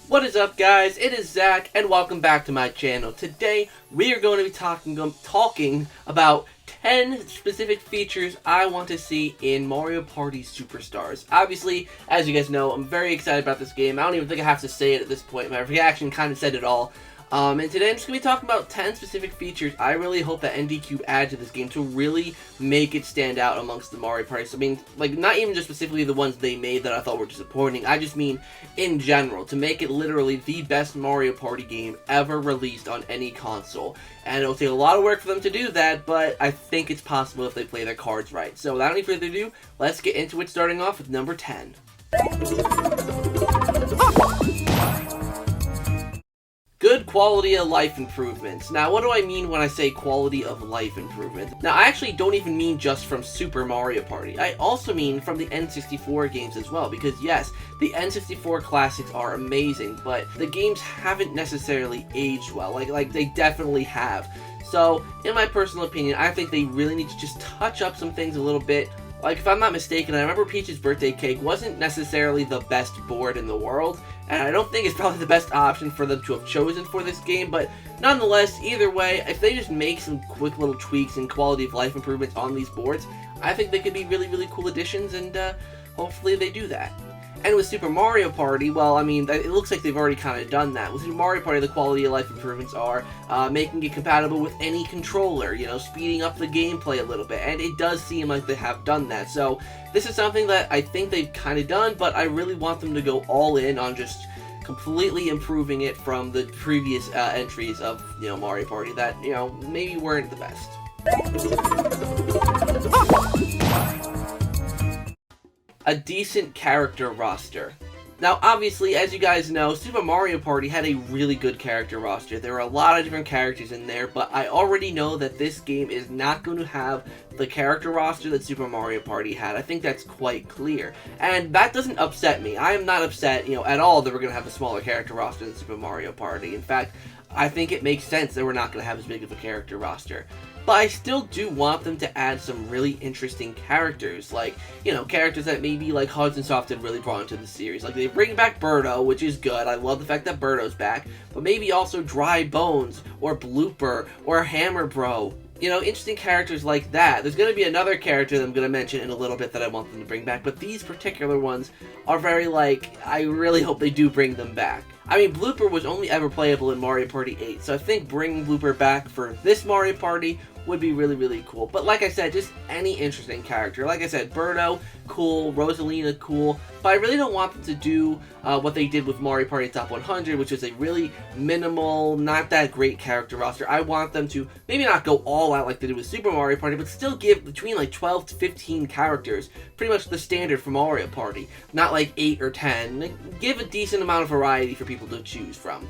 What is up, guys? It is Zach, and welcome back to my channel. Today, we are going to be talking about 10 specific features I want to see in Mario Party Superstars. Obviously, as you guys know, I'm very excited about this game. I don't even think I have to say it at this point. My reaction kind of said it all. And today I'm just going to be talking about 10 specific features I really hope that NDQ add to this game to really make it stand out amongst the Mario Party. So, I mean, like, not even just specifically the ones they made that I thought were disappointing. I just mean, in general, to make it literally the best Mario Party game ever released on any console. And it'll take a lot of work for them to do that, but I think it's possible if they play their cards right. So, without any further ado, let's get into it, starting off with number 10. Good quality of life improvements. Now, what do I mean when I say quality of life improvements? Now, I actually don't even mean just from Super Mario Party. I also mean from the N64 games as well, because yes, the N64 classics are amazing, but the games haven't necessarily aged well. Like they definitely have. So, in my personal opinion, I think they really need to just touch up some things a little bit. Like, if I'm not mistaken, I remember Peach's birthday cake wasn't necessarily the best board in the world, and I don't think it's probably the best option for them to have chosen for this game, but nonetheless, either way, if they just make some quick little tweaks and quality of life improvements on these boards, I think they could be really, really cool additions, and hopefully they do that. And with Super Mario Party, well, I mean, it looks like they've already kind of done that. With Super Mario Party, the quality of life improvements are making it compatible with any controller, you know, speeding up the gameplay a little bit, and it does seem like they have done that. So, this is something that I think they've kind of done, but I really want them to go all in on just completely improving it from the previous entries of, you know, Mario Party that, you know, maybe weren't the best. A decent character roster. Now, obviously, as you guys know, Super Mario Party had a really good character roster. There were a lot of different characters in there, but I already know that this game is not going to have the character roster that Super Mario Party had. I think that's quite clear. And that doesn't upset me. I am not upset, you know, at all that we're going to have a smaller character roster than Super Mario Party. In fact, I think it makes sense that we're not going to have as big of a character roster. But I still do want them to add some really interesting characters, like, you know, characters that maybe, like, Hudson Soft had really brought into the series. Like, they bring back Birdo, which is good. I love the fact that Birdo's back. But maybe also Dry Bones, or Blooper, or Hammer Bro. You know, interesting characters like that. There's going to be another character that I'm going to mention in a little bit that I want them to bring back, but these particular ones are very, like, I really hope they do bring them back. I mean, Blooper was only ever playable in Mario Party 8, so I think bringing Blooper back for this Mario Party would be really, really cool. But like I said, just any interesting character. Like I said, Birdo, cool. Rosalina, cool. But I really don't want them to do what they did with Mario Party Top 100, which is a really minimal, not that great character roster. I want them to maybe not go all out like they did with Super Mario Party, but still give between like 12 to 15 characters. Pretty much the standard for Mario Party. Not like 8 or 10. Like, give a decent amount of variety for people to choose from.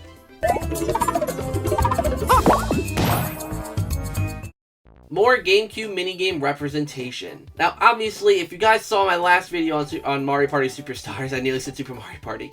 More GameCube minigame representation. Now, obviously, if you guys saw my last video on Mario Party Superstars, I nearly said Super Mario Party.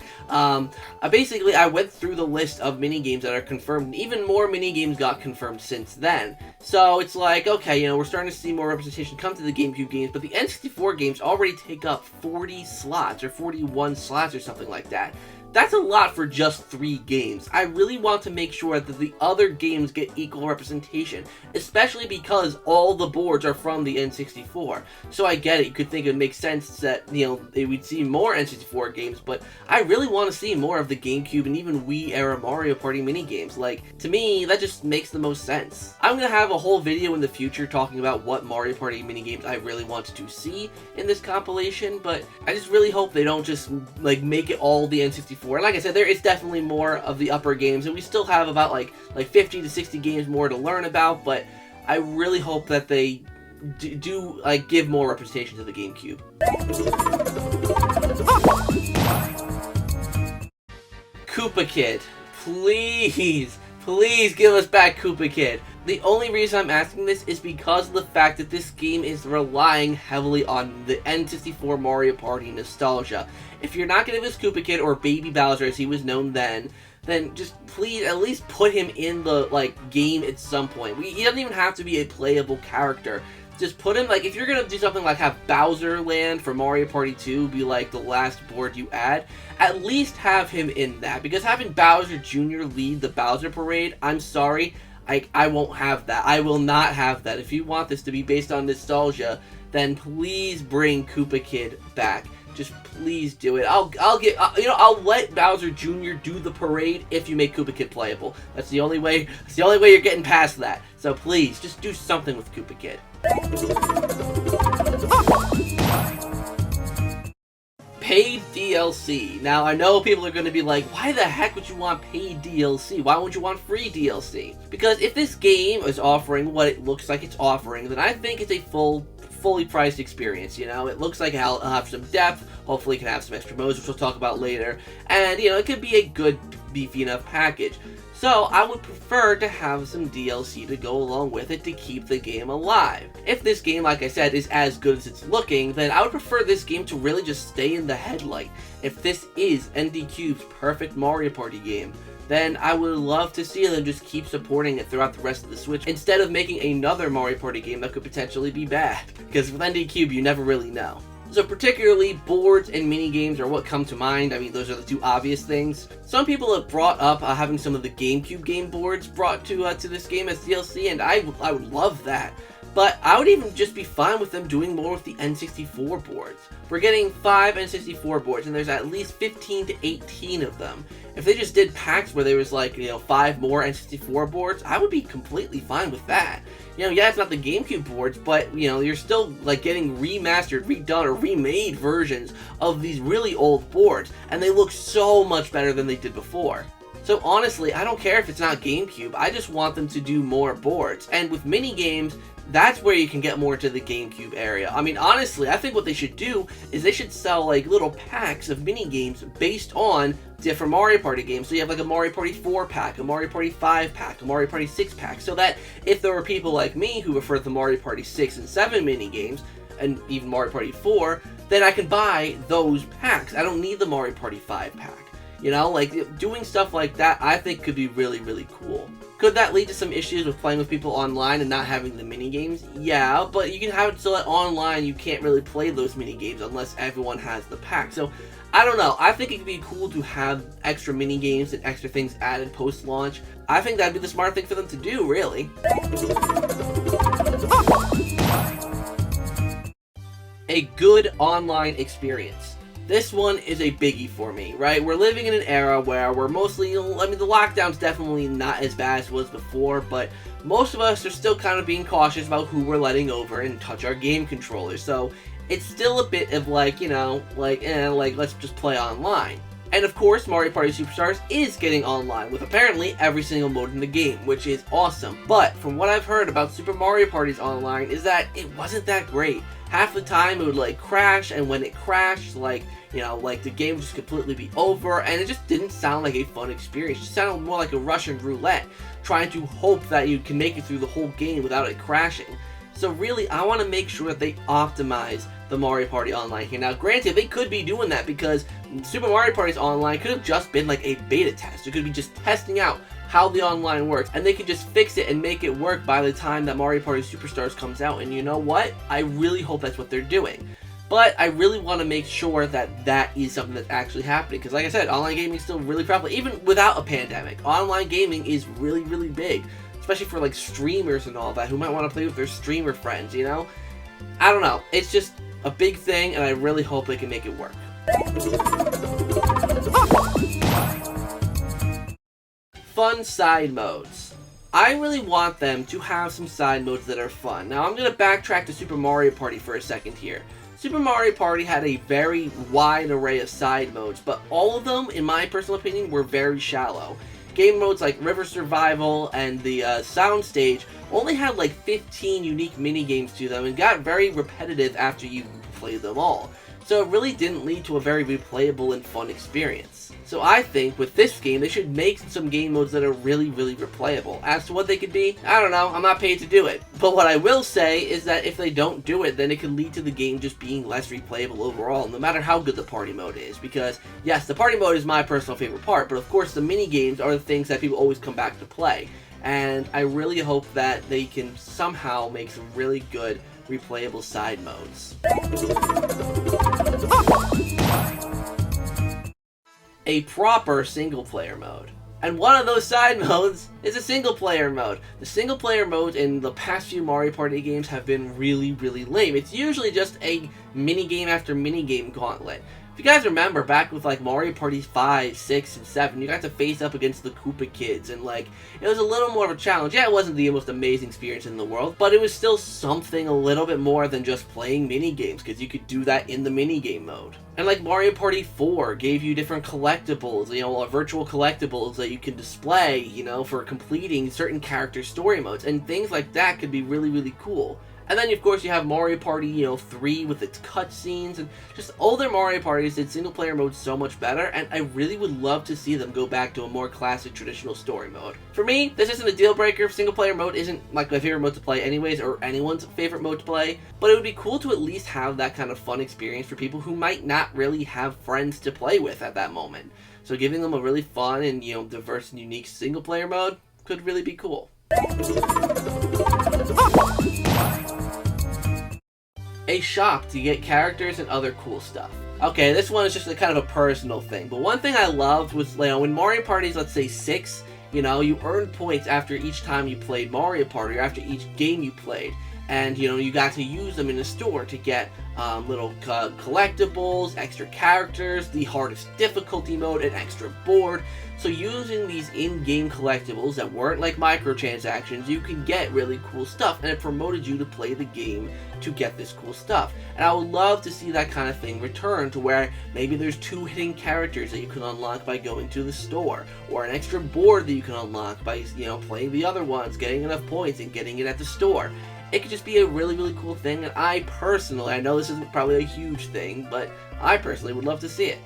Basically, I went through the list of minigames that are confirmed. Even more minigames got confirmed since then. So, it's like, okay, you know, we're starting to see more representation come to the GameCube games, but the N64 games already take up 40 slots, or 41 slots, or something like that. That's a lot for just 3 games. I really want to make sure that the other games get equal representation, especially because all the boards are from the N64. So I get it, you could think it makes sense that, you know, we'd see more N64 games, but I really want to see more of the GameCube and even Wii-era Mario Party minigames. Like, to me, that just makes the most sense. I'm going to have a whole video in the future talking about what Mario Party minigames I really want to see in this compilation, but I just really hope they don't just, like, make it all the N64. Like I said, there is definitely more of the upper games, and we still have about like 50 to 60 games more to learn about, but I really hope that they do like give more representation to the GameCube. Koopa Kid. Please, please give us back Koopa Kid. The only reason I'm asking this is because of the fact that this game is relying heavily on the N64 Mario Party nostalgia. If you're not going to give us Koopa Kid, or Baby Bowser as he was known then just please at least put him in the, like, game at some point. He doesn't even have to be a playable character. Just put him, like, if you're gonna do something like have Bowser Land for Mario Party 2 be like the last board you add, at least have him in that, because having Bowser Jr. lead the Bowser Parade, I'm sorry, I won't have that. I will not have that. If you want this to be based on nostalgia, then please bring Koopa Kid back. Just please do it. I'll let Bowser Jr. do the parade if you make Koopa Kid playable. That's the only way. That's the only way you're getting past that. So please, just do something with Koopa Kid. Paid DLC. Now, I know people are going to be like, why the heck would you want paid DLC? Why wouldn't you want free DLC? Because if this game is offering what it looks like it's offering, then I think it's a fully priced experience. You know, it looks like it'll have some depth. Hopefully it can have some extra modes, which we'll talk about later. And, you know, it could be a good, beefy enough package. So I would prefer to have some DLC to go along with it to keep the game alive. If this game, like I said, is as good as it's looking, then I would prefer this game to really just stay in the headlight. If this is ND Cube's perfect Mario Party game, then I would love to see them just keep supporting it throughout the rest of the Switch, instead of making another Mario Party game that could potentially be bad. Because with ND Cube, you never really know. So particularly, boards and minigames are what come to mind. I mean, those are the two obvious things. Some people have brought up having some of the GameCube game boards brought to this game as DLC, and I would love that. But I would even just be fine with them doing more with the N64 boards. We're getting 5 N64 boards, and there's at least 15 to 18 of them. If they just did packs where there was, like, 5 more N64 boards, I would be completely fine with that. Yeah, it's not the GameCube boards, but, you're still, like, getting remastered, redone, or remade versions of these really old boards, and they look so much better than they did before. So honestly, I don't care if it's not GameCube, I just want them to do more boards. And with minigames, that's where you can get more to the GameCube area. I mean, honestly, I think what they should do is they should sell, like, little packs of minigames based on different Mario Party games. So you have, like, a Mario Party 4 pack, a Mario Party 5 pack, a Mario Party 6 pack, so that if there were people like me who prefer the Mario Party 6 and 7 minigames, and even Mario Party 4, then I can buy those packs. I don't need the Mario Party 5 pack. Like, doing stuff like that, I think could be really, really cool. Could that lead to some issues with playing with people online and not having the minigames? Yeah, but you can have it so that online you can't really play those minigames unless everyone has the pack. So, I don't know. I think it could be cool to have extra minigames and extra things added post-launch. I think that'd be the smart thing for them to do, really. A good online experience. This one is a biggie for me, right? We're living in an era where we're mostly, the lockdown's definitely not as bad as it was before, but most of us are still kind of being cautious about who we're letting over and touch our game controllers. So it's still a bit of let's just play online. And of course, Mario Party Superstars is getting online with apparently every single mode in the game, which is awesome. But from what I've heard about Super Mario Party's online is that it wasn't that great. Half the time it would crash, and when it crashed, the game would just completely be over, and it just didn't sound like a fun experience. It just sounded more like a Russian roulette, trying to hope that you can make it through the whole game without it crashing. So really, I want to make sure that they optimize the Mario Party Online here. Now, granted, they could be doing that because Super Mario Party's Online could have just been like a beta test. It could be just testing out how the online works, and they could just fix it and make it work by the time that Mario Party Superstars comes out. And you know what? I really hope that's what they're doing. But I really want to make sure that that is something that's actually happening. Because like I said, online gaming is still really prevalent. Even without a pandemic, online gaming is really, really big. Especially for streamers and all that who might want to play with their streamer friends, I don't know. It's just a big thing, and I really hope they can make it work. Fun side modes. I really want them to have some side modes that are fun. Now I'm going to backtrack to Super Mario Party for a second here. Super Mario Party had a very wide array of side modes, but all of them, in my personal opinion, were very shallow. Game modes like River Survival and the Soundstage only had 15 unique minigames to them and got very repetitive after you played them all. So it really didn't lead to a very replayable and fun experience. So I think with this game, they should make some game modes that are really, really replayable. As to what they could be, I don't know, I'm not paid to do it. But what I will say is that if they don't do it, then it could lead to the game just being less replayable overall, no matter how good the party mode is. Because, yes, the party mode is my personal favorite part, but of course the mini games are the things that people always come back to play. And I really hope that they can somehow make some really good replayable side modes. A proper single-player mode. And one of those side modes is a single-player mode. The single-player modes in the past few Mario Party games have been really, really lame. It's usually just a minigame after minigame gauntlet. If you guys remember, back with like Mario Party 5, 6, and 7, you got to face up against the Koopa Kids, and like, it was a little more of a challenge. Yeah, it wasn't the most amazing experience in the world, but it was still something a little bit more than just playing minigames, because you could do that in the minigame mode. And like Mario Party 4 gave you different collectibles, virtual collectibles that you can display, for completing certain character story modes, and things like that could be really, really cool. And then, of course, you have Mario Party, 3 with its cutscenes, and just older Mario Parties did single-player mode so much better, and I really would love to see them go back to a more classic, traditional story mode. For me, this isn't a deal-breaker. Single-player mode isn't, like, my favorite mode to play anyways, or anyone's favorite mode to play, but it would be cool to at least have that kind of fun experience for people who might not really have friends to play with at that moment. So giving them a really fun and, diverse and unique single-player mode could really be cool. A shop to get characters and other cool stuff. Okay, this one is just a kind of a personal thing, but one thing I loved was, when Mario Party's, let's say 6, you earned points after each time you played Mario Party, or after each game you played, and, you got to use them in the store to get little collectibles, extra characters, the hardest difficulty mode, an extra board. So using these in-game collectibles that weren't like microtransactions, you can get really cool stuff, and it promoted you to play the game to get this cool stuff. And I would love to see that kind of thing return, to where maybe there's 2 hidden characters that you can unlock by going to the store, or an extra board that you can unlock by, playing the other ones, getting enough points, and getting it at the store. It could just be a really, really cool thing, and I personally, I know this isn't probably a huge thing, but I personally would love to see it.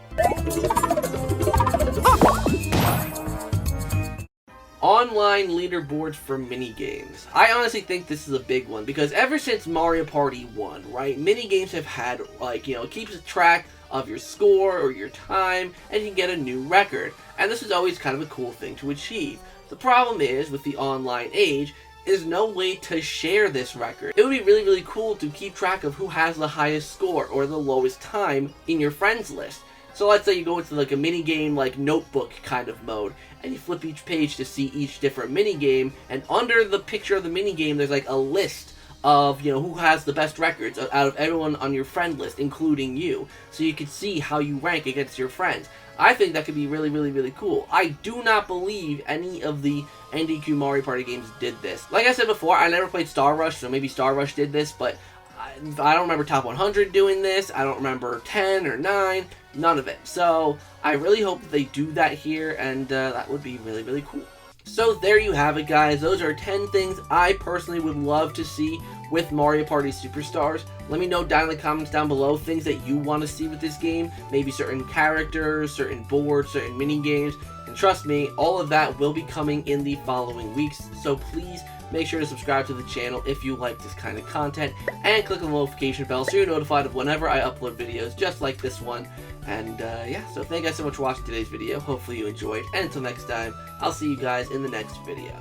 Online leaderboards for minigames. I honestly think this is a big one, because ever since Mario Party 1, right, minigames have had, it keeps track of your score or your time, and you can get a new record. And this is always kind of a cool thing to achieve. The problem is, with the online age, there's no way to share this record. It would be really, really cool to keep track of who has the highest score or the lowest time in your friends list. So let's say you go into like a minigame, like notebook kind of mode, and you flip each page to see each different minigame, and under the picture of the minigame there's like a list of, who has the best records out of everyone on your friend list, including you. So you can see how you rank against your friends. I think that could be really, really, really cool. I do not believe any of the NDQ Mario Party games did this. Like I said before, I never played Star Rush, so maybe Star Rush did this, but I don't remember Top 100 doing this. I don't remember 10 or 9. None of it. So I really hope that they do that here, and that would be really, really cool. So there you have it, guys. Those are 10 things I personally would love to see with Mario Party Superstars. Let me know down in the comments down below things that you want to see with this game. Maybe certain characters, certain boards, certain mini games. And trust me, all of that will be coming in the following weeks. So please make sure to subscribe to the channel if you like this kind of content, and click on the notification bell so you're notified of whenever I upload videos just like this one. And yeah, so thank you guys so much for watching today's video. Hopefully you enjoyed, and until next time, I'll see you guys in the next video.